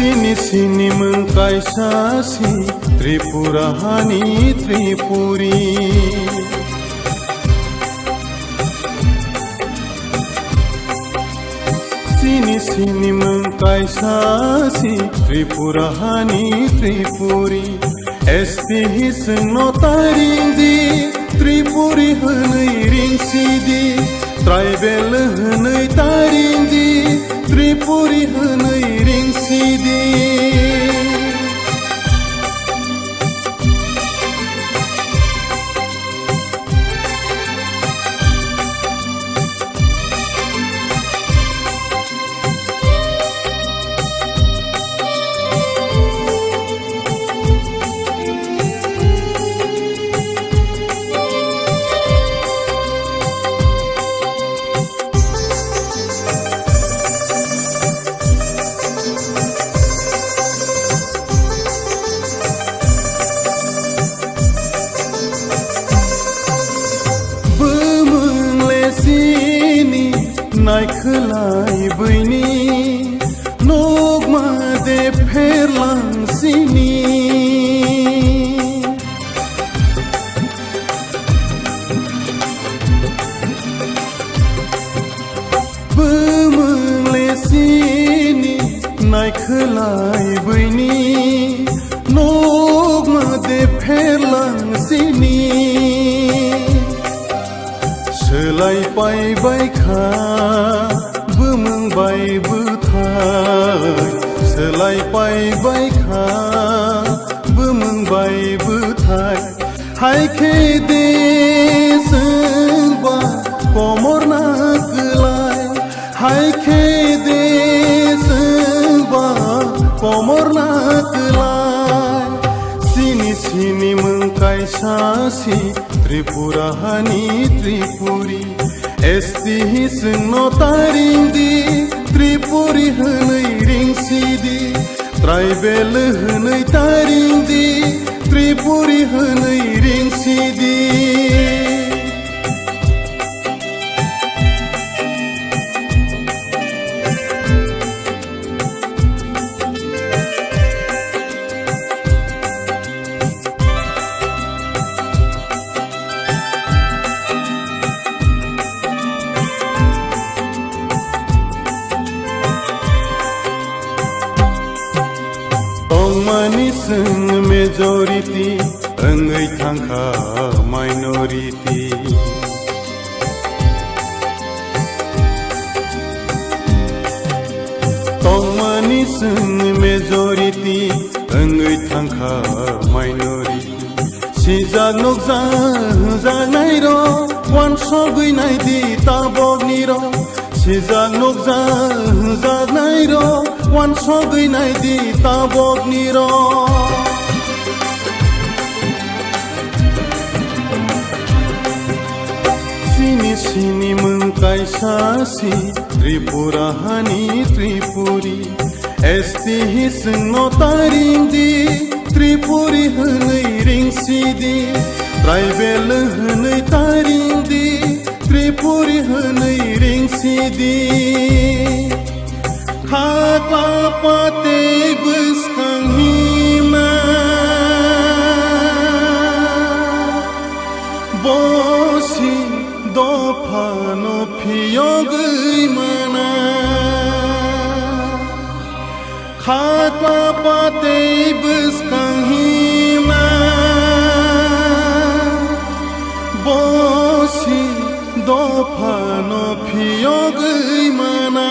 Sini mengkaisasi Tripurahani Tripuri Sini mengkaisasi Tripurahani Tripuri Esti hisno tarindi Tripuri hanai ringsidi Traibel hanai tarindi Tripuri hanai ringsidi Naikhlai bini Nogma de perlang sini Bemele sini Naikhlai bini Nogma de perlang sini Selai pai bai kha bumung bai buthai Selai pai bai kha bumung bai buthai Hai ke de sengba komor na kelai Hai ke de sengba komor na kelai Sini mengkaisasi Tripurahani Tripuri Esti hisno tarindi Tripuri hanai ringsidi Traibel hanai tarindi Tripuri hanai ringsidi Maniseng majority Engai thangkha minority Tong maniseng majority Engai thangkha minority Sijak nokja janai ro Wan sogui nai di tabog ni ro Sijak nokja janai ro Wan sogui nai di tabog ni ro Sini mengkaisasi Tripurahani Tripuri Esti hisno tarindi Tripuri hanai ringsidi Traibel hanai tarindi Tripuri hanai ringsidi Khakla pate buskang hima Bosi dofano piyogui mana Khakla pate buskang hima Bosi dofano piyogui mana